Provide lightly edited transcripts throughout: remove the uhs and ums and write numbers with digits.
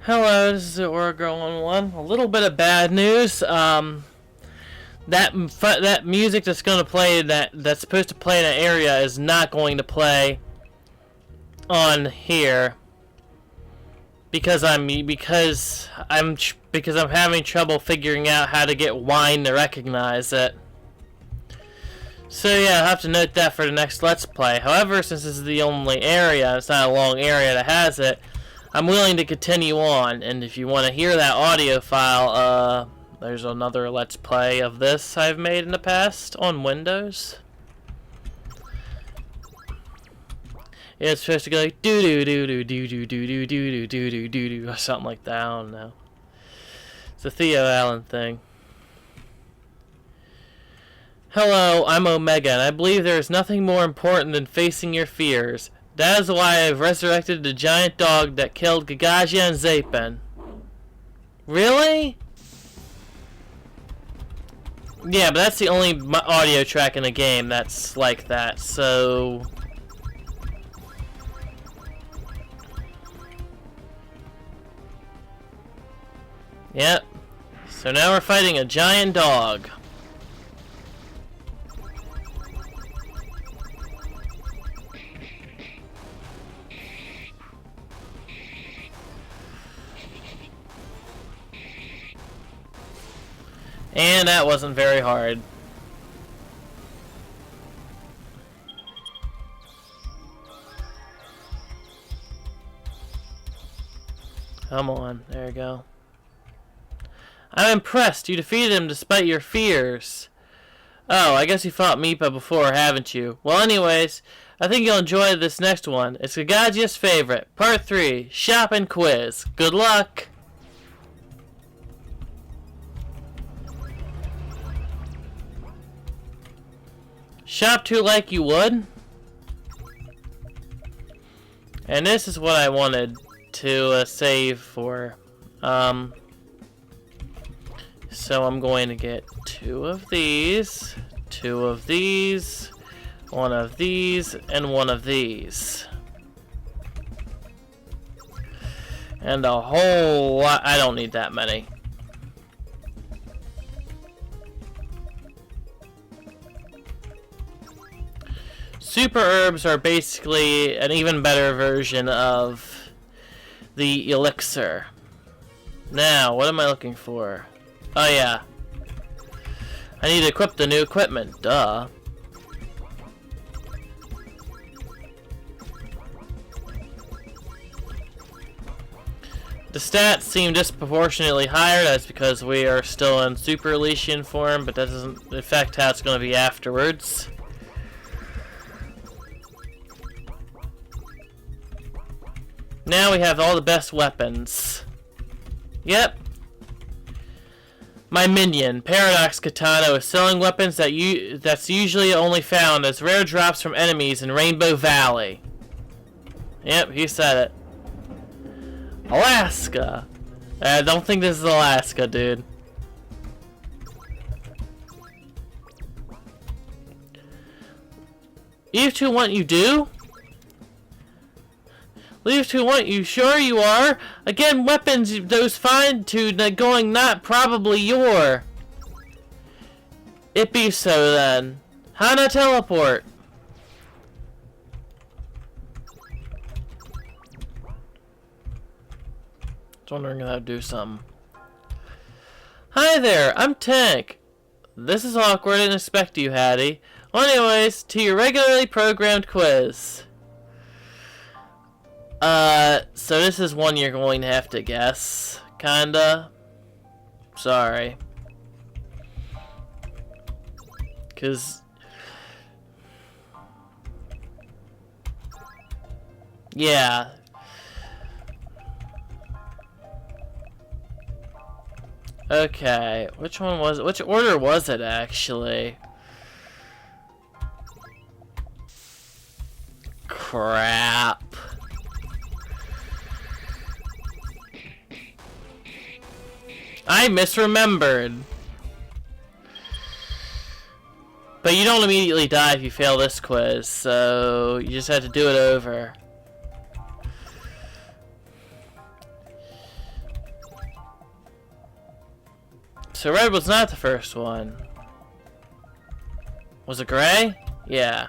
Hello, this is Girl11. A little bit of bad news. That music that's going to play that's supposed to play in an area is not going to play on here because I'm having trouble figuring out how to get wine to recognize it. So yeah, I'll have to note that for the next Let's Play. However, since this is the only area, it's not a long area that has it, I'm willing to continue on. And if you want to hear that audio file, there's another Let's Play of this I've made in the past on Windows. It's supposed to go like doo doo doo doo doo doo doo doo doo doo doo doo doo or something like that. I don't know. It's a Theo Allen thing. Hello, I'm Omega, and I believe there is nothing more important than facing your fears. That is why I've resurrected the giant dog that killed Gagagia and Zapin. Really? Yeah, but that's the only audio track in the game that's like that, so... Yep. So now we're fighting a giant dog. And that wasn't very hard. Come on, there you go. I'm impressed. You defeated him despite your fears. Oh, I guess you fought Meepa before, haven't you? Well, anyways, I think you'll enjoy this next one. It's Gagagia's favorite. Part 3, Shop and Quiz. Good luck! Shop to like you would. And this is what I wanted to save for. So I'm going to get 2 of these, 2 of these, 1 of these, and 1 of these. And a whole lot. I don't need that many. Super herbs are basically an even better version of the elixir. Now, what am I looking for? Oh yeah. I need to equip the new equipment. Duh. The stats seem disproportionately higher. That's because we are still in Super Elysian form, but that doesn't affect how it's going to be afterwards. Now we have all the best weapons. Yep. My minion, Paradox Kitano, is selling weapons that's usually only found as rare drops from enemies in Rainbow Valley. Yep, he said it. Alaska. I don't think this is Alaska, dude. Leave to what you do? Leave to what you sure you are? Again, weapons those find to going not probably your. It be so then. Hana teleport. Just wondering if I'd do something. Hi there, I'm Tank. This is awkward, I didn't expect you, Hattie. Well, anyways, to your regularly programmed quiz. So this is one you're going to have to guess, kinda. Sorry. 'Cause... yeah. Okay, which one was it? Which order was it, actually? Crap. I misremembered. But you don't immediately die if you fail this quiz, so you just have to do it over. So red was not the first one. Was it gray? Yeah.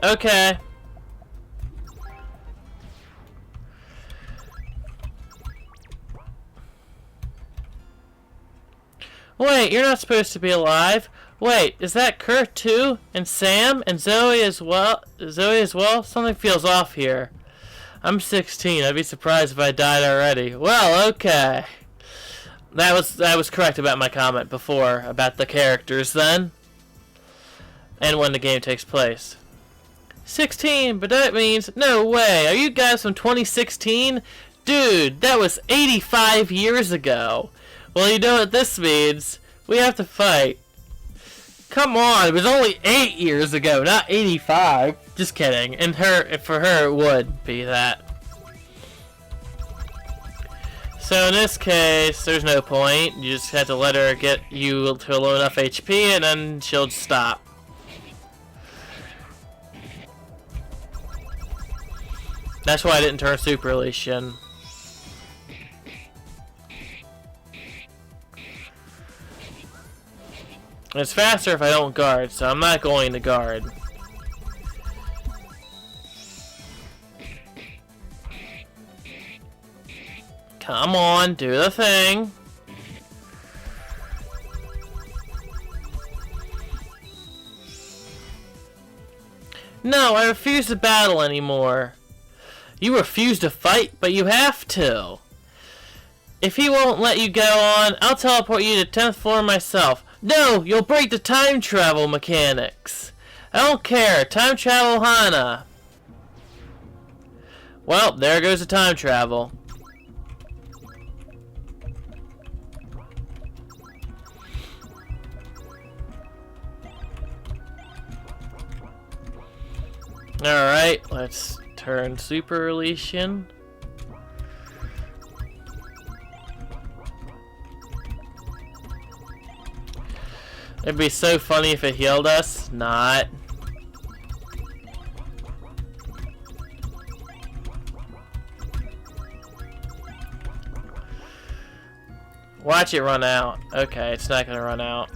Okay. Wait, you're not supposed to be alive. Wait, is that Kurt too? And Sam? And Zoey as well? Zoey as well? Something feels off here. I'm 16. I'd be surprised if I died already. Well, okay. That was correct about my comment before about the characters then. And when the game takes place. 16, but that means no way. Are you guys from 2016? Dude, that was 85 years ago. Well, you know what this means. We have to fight. Come on, it was only 8 years ago, not 85. Just kidding. And for her, it would be that. So in this case, there's no point. You just have to let her get you to low enough HP, and then she'll stop. That's why I didn't turn Super Elation. It's faster if I don't guard, so I'm not going to guard. Come on, do the thing. No, I refuse to battle anymore. You refuse to fight, but you have to. If he won't let you go on, I'll teleport you to 10th floor myself. No, you'll break the time travel mechanics. I don't care. Time travel Hana. Well, there goes the time travel. Alright, let's turn Super Elation. It'd be so funny if it healed us. Not. Watch it run out. Okay, it's not gonna run out.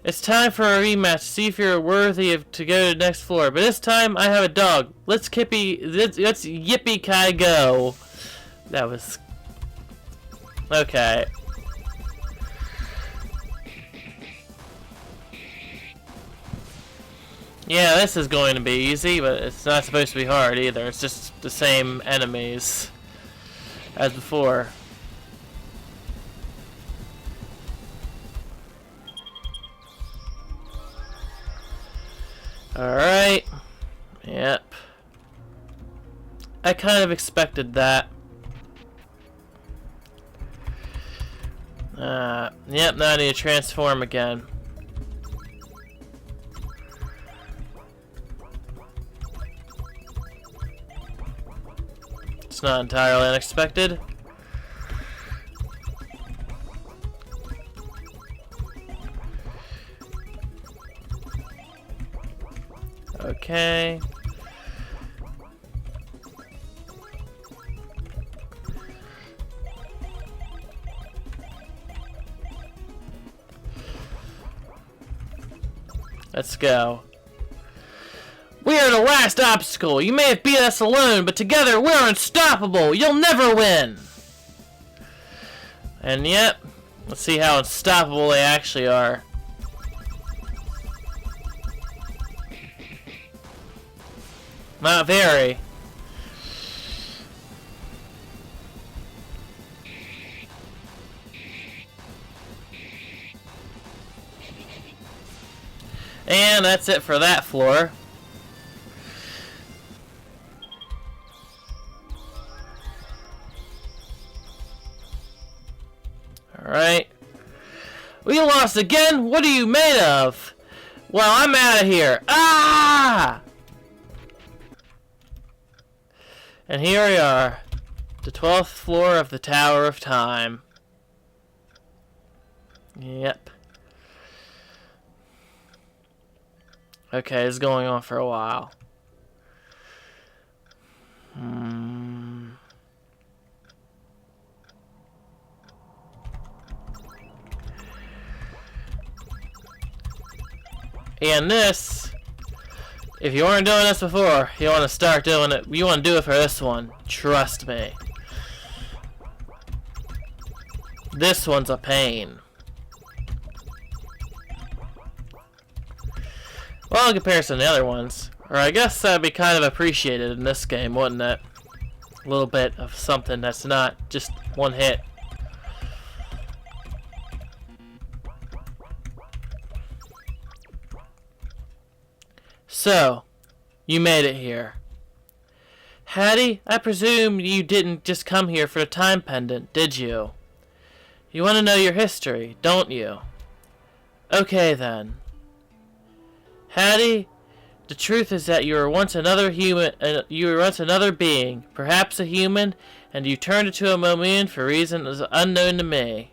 It's time for a rematch to see if you're worthy to go to the next floor. But this time, I have a dog. Let's yippee-ki go. That was... Okay. Yeah, this is going to be easy, but it's not supposed to be hard either. It's just the same enemies as before. Alright. Yep. I kind of expected that. Yep, now I need to transform again. It's not entirely unexpected. Okay. Let's go. We are the last obstacle. You may have beat us alone, but together we're unstoppable. You'll never win. And yet, let's see how unstoppable they actually are. Not very. And that's it for that floor. Alright. We lost again? What are you made of? Well, I'm out of here. Ah! And here we are. The 12th floor of the Tower of Time. Yep. Okay, it's going on for a while. And this, if you weren't doing this before, you want to start doing it. You want to do it for this one. Trust me. This one's a pain. Well, in comparison to the other ones. Or I guess that'd be kind of appreciated in this game, wouldn't it? A little bit of something that's not just one hit. So, you made it here. Hattie, I presume you didn't just come here for the time pendant, did you? You want to know your history, don't you? Okay then. Hattie, the truth is that you were once another human. You were once another being, perhaps a human, and you turned into a Momian for reasons unknown to me.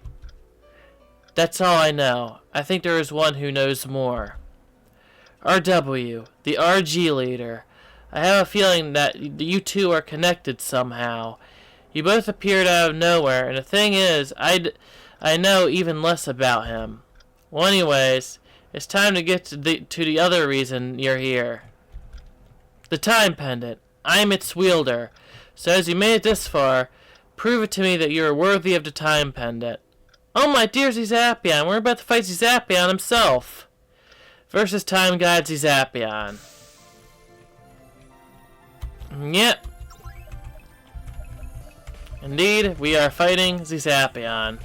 That's all I know. I think there is one who knows more. RW, the RG leader. I have a feeling that you two are connected somehow. You both appeared out of nowhere, and the thing is, I know even less about him. Well, anyways, it's time to get to the other reason you're here. The time pendant. I'm its wielder. So as you made it this far, prove it to me that you are worthy of the time pendant. Oh my dear Zapion, we're about to fight Zapion himself. Versus Time Guide Zapion. Yep. Indeed, we are fighting Zapion.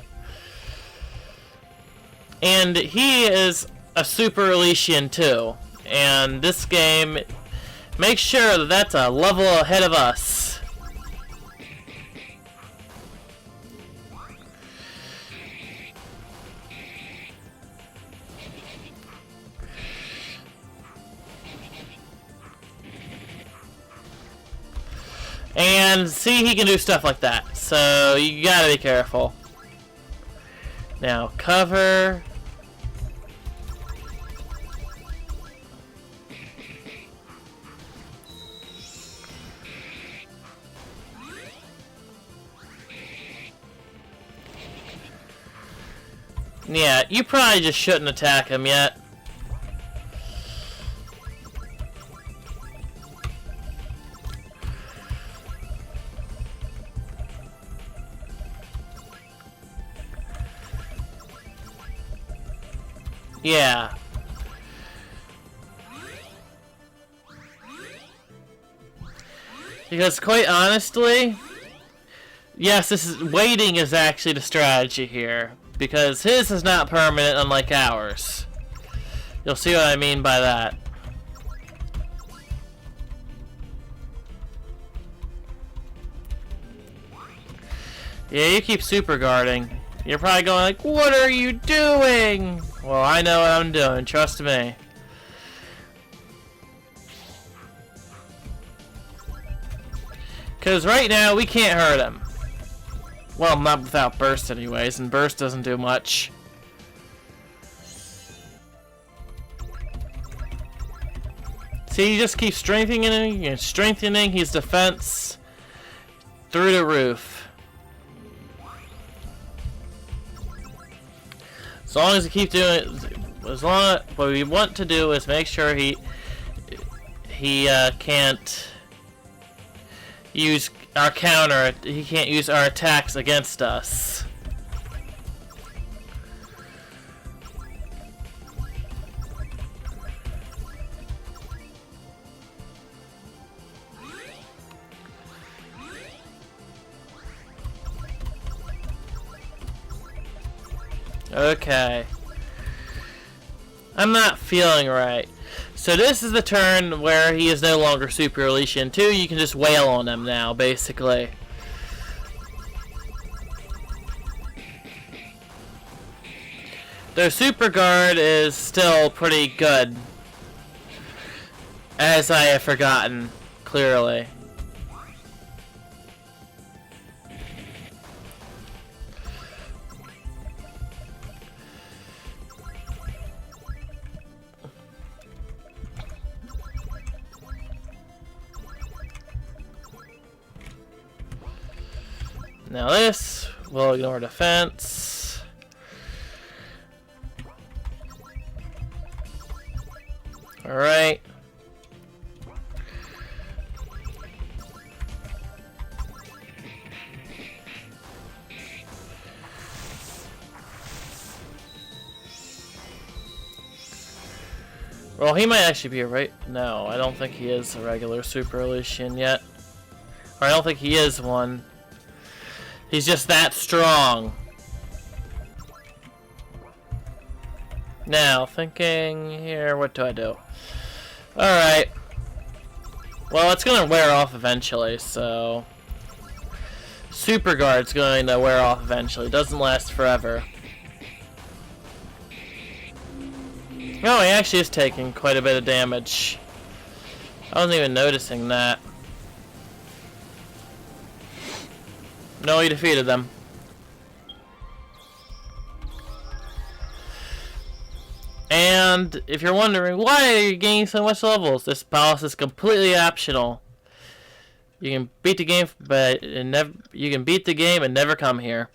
And he is a Super Elysian too. And this game makes sure that that's a level ahead of us. And see, he can do stuff like that. So you gotta be careful. Now, cover. Yeah, you probably just shouldn't attack him yet. Yeah. Because quite honestly, yes, waiting is actually the strategy here. Because his is not permanent unlike ours. You'll see what I mean by that. Yeah, you keep super guarding. You're probably going like, what are you doing? Well, I know what I'm doing, trust me. Because right now, we can't hurt him. Well, not without burst anyways, and burst doesn't do much. See, you just keep strengthening and strengthening his defense through the roof. As long as you keep doing it, what we want to do is make sure he can't use our counter. He can't use our attacks against us. Okay. I'm not feeling right. So this is the turn where he is no longer Super Elysian 2. You can just wail on him now, basically. Their Super Guard is still pretty good. As I have forgotten, clearly. Now this will ignore defense. Alright. Well, he might actually be a No, I don't think he is a regular Super Elysian yet. Or I don't think he is one. He's just that strong. Now, thinking here, what do I do? Alright. Well, it's gonna wear off eventually, so... Super Guard's going to wear off eventually. It doesn't last forever. Oh, he actually is taking quite a bit of damage. I wasn't even noticing that. No, he defeated them. And if you're wondering why are you gaining so much levels, this boss is completely optional. You can beat the game, but you can beat the game and never come here.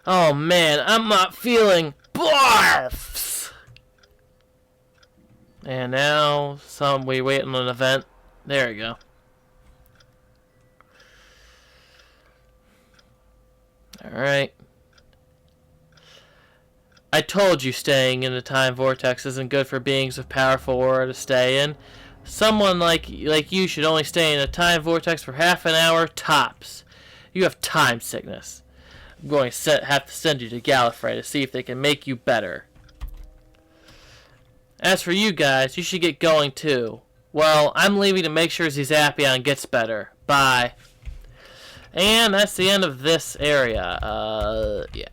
Oh man, I'm not feeling barfs. And now we wait on an event. There we go. Alright. I told you staying in the time vortex isn't good for beings with powerful aura to stay in. Someone like you should only stay in a time vortex for half an hour tops. You have time sickness. I'm going to have to send you to Gallifrey to see if they can make you better. As for you guys, you should get going too. Well, I'm leaving to make sure Zapion gets better. Bye. And that's the end of this area. Yeah.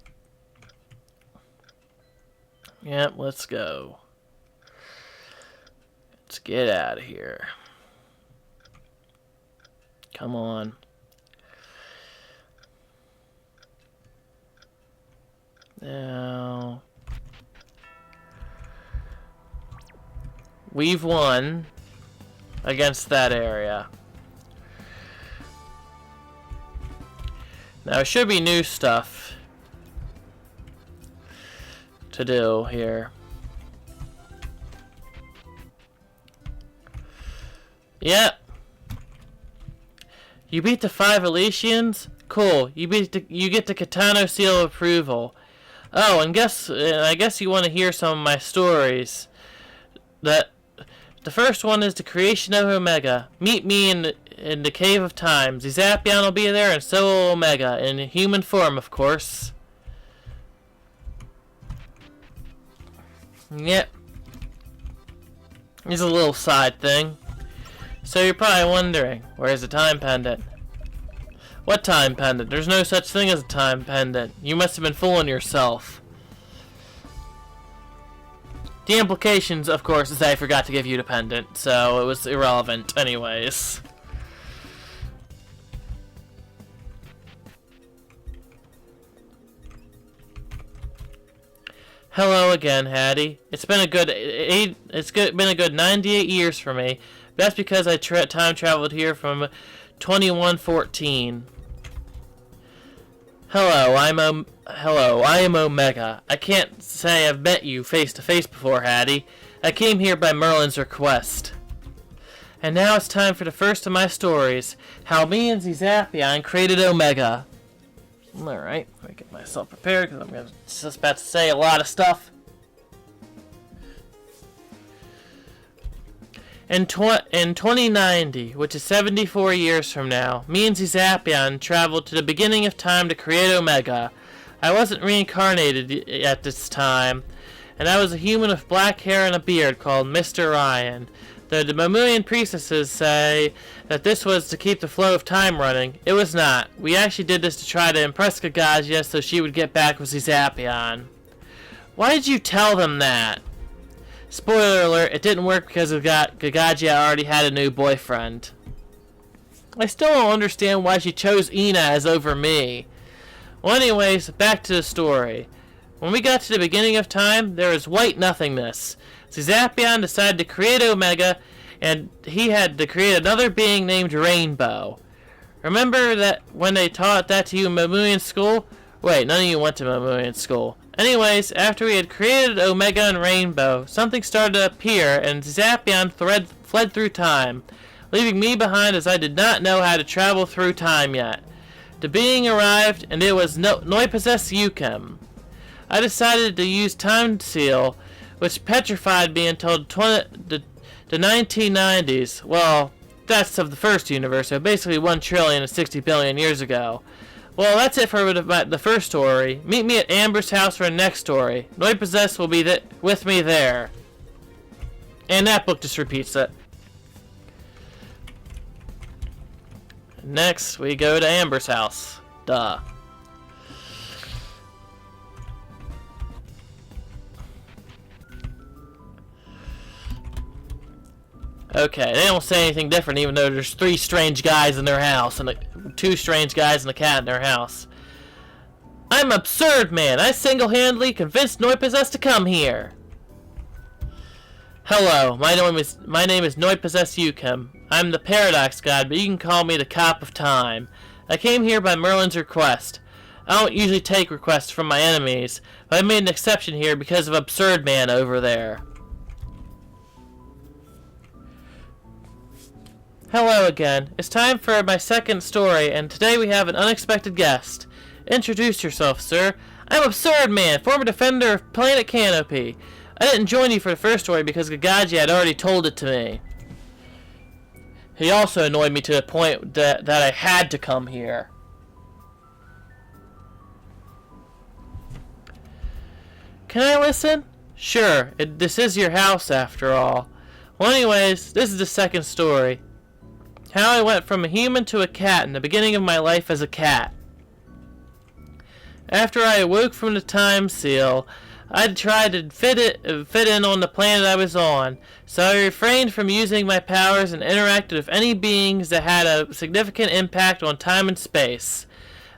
Yep, let's go. Let's get out of here. Come on. Now... We've won against that area. Now, it should be new stuff to do here. Yep. You beat the 5 Elysians? Cool. You get the Kitano seal of approval. Oh, and I guess you want to hear some of my stories. The first one is the creation of Omega. Meet me in the Cave of Time. Zapion will be there, and so will Omega, in human form, of course. Yep. Here's a little side thing. So you're probably wondering, where's the time pendant? What time pendant? There's no such thing as a time pendant. You must have been fooling yourself. The implications, of course, is that I forgot to give you the pendant, so it was irrelevant anyways. Hello again, Hattie. It's been a good been a good 98 years for me. But that's because I time traveled here from 2114. Hello, I am Omega. I can't say I've met you face to face before, Hattie. I came here by Merlin's request. And now it's time for the first of my stories. How me and Zapion created Omega. Alright, let me get myself prepared because I'm just about to say a lot of stuff. In 2090, which is 74 years from now, me and Zapion traveled to the beginning of time to create Omega. I wasn't reincarnated at this time, and I was a human with black hair and a beard called Mr. Ryan. The Mammalian priestesses say that this was to keep the flow of time running. It was not. We actually did this to try to impress Gagagia so she would get back with Zapion. Why did you tell them that? Spoiler alert, it didn't work because Gagagia already had a new boyfriend. I still don't understand why she chose Inaz over me. Well, anyways, back to the story. When we got to the beginning of time, there was white nothingness. Zapion decided to create Omega, and he had to create another being named Rainbow. Remember that when they taught that to you in Mamuian school? Wait, none of you went to Mamuian school. Anyways, after we had created Omega and Rainbow, something started to appear, and Zappion fled through time, leaving me behind as I did not know how to travel through time yet. The being arrived, and it was Noi-possessed Yukim. I decided to use Time Seal, which petrified me until the 1990s. Well, that's of the first universe, so basically 1,060 billion years ago. Well, that's it for the first story. Meet me at Amber's house for the next story. Noi-possessed will be with me there. And that book just repeats it. Next, we go to Amber's house. Duh. Okay, they don't say anything different even though there's 3 strange guys in their house and 2 strange guys and a cat in their house. I'm Absurd Man. I single-handedly convinced Noi-possessed to come here. Hello, my name is Noi-possessed Yukim. I'm the Paradox God, but you can call me the Cop of Time. I came here by Merlin's request. I don't usually take requests from my enemies, but I made an exception here because of Absurd Man over there. Hello again. It's time for my second story, and today we have an unexpected guest. Introduce yourself, sir. I'm Absurd Man, former defender of Planet Canopy. I didn't join you for the first story because Gagaji had already told it to me. He also annoyed me to the point that I had to come here. Can I listen? Sure, this is your house after all. Well, anyways, this is the second story. How I went from a human to a cat in the beginning of my life as a cat. After I awoke from the time seal, I tried to fit in on the planet I was on, so I refrained from using my powers and interacted with any beings that had a significant impact on time and space.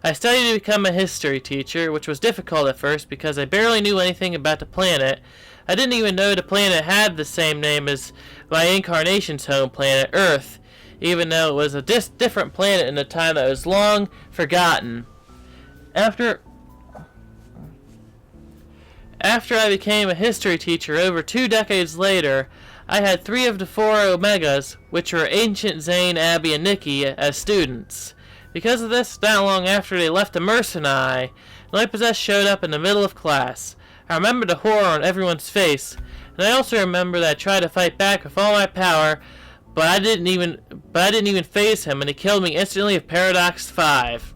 I studied to become a history teacher, which was difficult at first because I barely knew anything about the planet. I didn't even know the planet had the same name as my incarnation's home planet, Earth, even though it was a different planet in a time that was long forgotten. After I became a history teacher over 2 decades later, I had 3 of the 4 Omegas, which were Ancient, Zane, Abby, and Nikki, as students. Because of this, not long after they left the Mercenai, Noi-possessed showed up in the middle of class. I remember the horror on everyone's face, and I also remember that I tried to fight back with all my power, but I didn't even face him, and he killed me instantly with Paradox 5.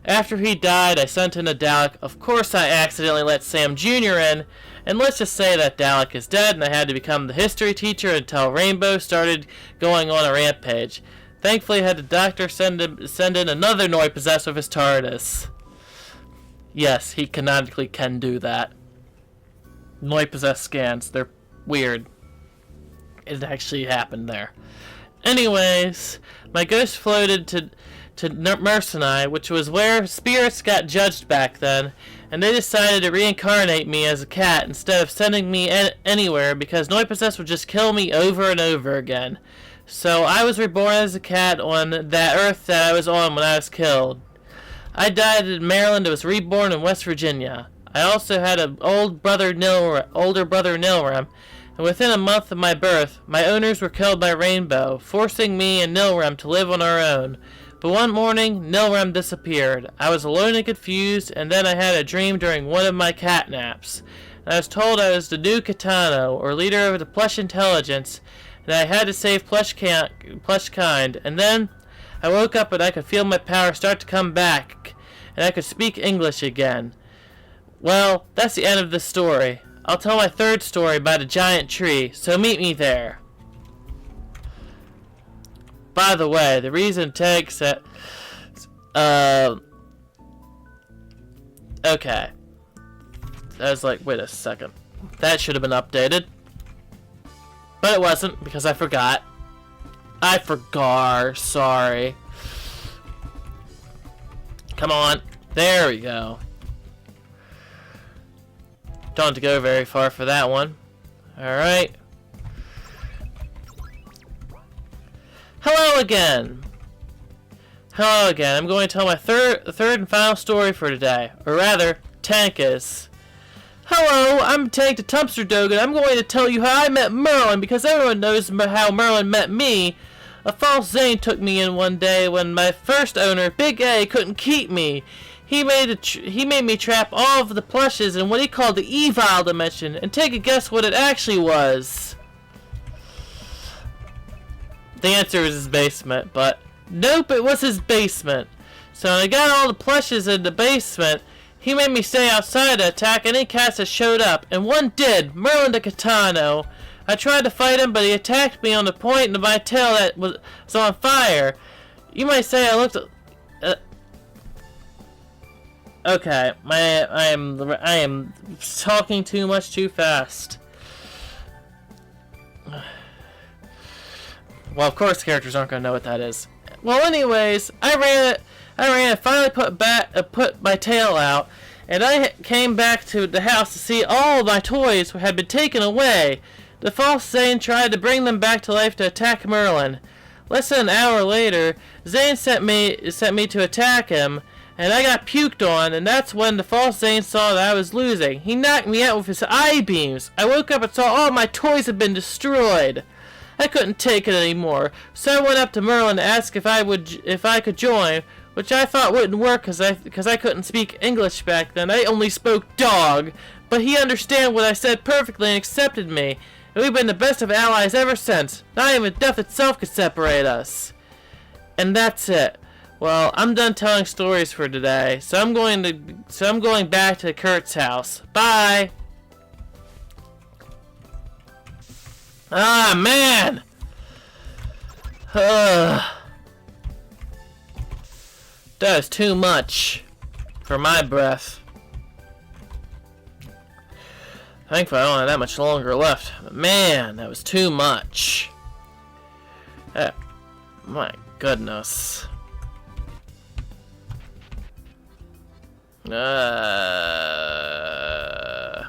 After he died, I sent in a Dalek. Of course, I accidentally let Sam Jr. in, and let's just say that Dalek is dead, and I had to become the history teacher until Rainbow started going on a rampage. Thankfully, I had the doctor send in another Noi-possessed with his TARDIS. Yes, he canonically can do that. Noi-possessed scans, they're weird. It actually happened there. Anyways, my ghost floated to Mercenai, which was where spirits got judged back then, and they decided to reincarnate me as a cat instead of sending me anywhere because Noi-possessed would just kill me over and over again. So I was reborn as a cat on that Earth that I was on when I was killed. I died in Maryland and was reborn in West Virginia. I also had an older brother Nilram, and within a month of my birth, my owners were killed by Rainbow, forcing me and Nilram to live on our own. But one morning, Nilram disappeared. I was alone and confused, and then I had a dream during one of my cat naps. And I was told I was the new Kitano, or leader of the Plush Intelligence, and I had to save Plush Kind. And then I woke up and I could feel my power start to come back, and I could speak English again. Well, that's the end of the story. I'll tell my third story about a giant tree, so meet me there. By the way, the reason Tag said... Okay. I was like, wait a second. That should have been updated. But it wasn't, because I forgot. Sorry. Come on. There we go. Don't have to go very far for that one. Alright. Hello again! Hello again. I'm going to tell my third and final story for today. Or rather, Tankus. Hello, I'm Tank the Tumpster Dog, and I'm going to tell you how I met Merlin, because everyone knows how Merlin met me. A false Zane took me in one day when my first owner, Big A, couldn't keep me. He made me trap all of the plushes in what he called the evil dimension, and take a guess what it actually was. The answer is his basement, but nope, it was his basement. So when I got all the plushes in the basement, he made me stay outside to attack any cats that showed up, and one did, Merlin the Kitano. I tried to fight him, but he attacked me on the point of my tail that was on fire. You might say I looked... okay, I am talking too much too fast. Well, of course, characters aren't gonna know what that is. Well, anyways, I ran and finally put my tail out, and I came back to the house to see all of my toys had been taken away. The false Zane tried to bring them back to life to attack Merlin. Less than an hour later, Zane sent me to attack him, and I got puked on, and that's when the false Zane saw that I was losing. He knocked me out with his eye beams. I woke up and saw all my toys had been destroyed. I couldn't take it anymore, so I went up to Merlin to ask if I could join, which I thought wouldn't work because I couldn't speak English back then. I only spoke dog, but he understood what I said perfectly and accepted me, and we've been the best of allies ever since. Not even death itself could separate us. And that's it. Well, I'm done telling stories for today, so I'm going back to Kurt's house. Bye. Ah, man! That is too much for my breath. Thankfully, I don't have that much longer left. But man, that was too much. My goodness.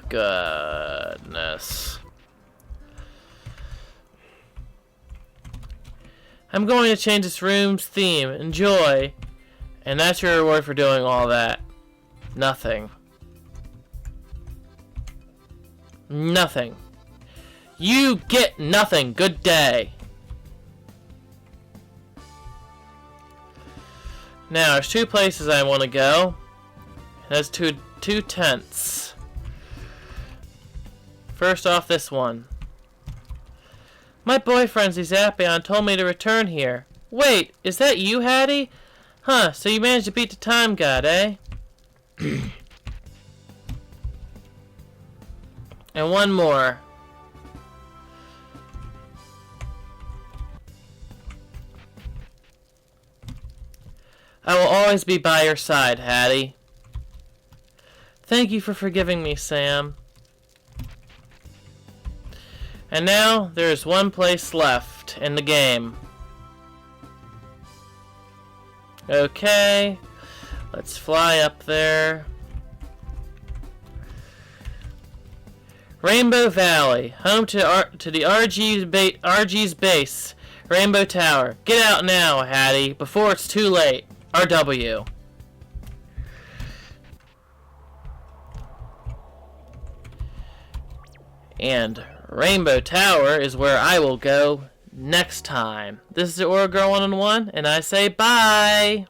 Goodness. I'm going to change this room's theme. Enjoy. And that's your reward for doing all that. Nothing. Nothing. You get nothing. Good day. Now, there's two places I want to go. There's two tents. First off, this one. My boyfriend Zapion told me to return here. Wait, is that you, Hattie? Huh, so you managed to beat the time god, eh? And one more. I will always be by your side, Hattie. Thank you for forgiving me, Sam. And now, there is one place left in the game. Okay, let's fly up there. Rainbow Valley, home to the RG's base, Rainbow Tower. Get out now, Hattie, before it's too late. RW. And Rainbow Tower is where I will go next time. This is the Aura Girl 1-on-1, and I say bye!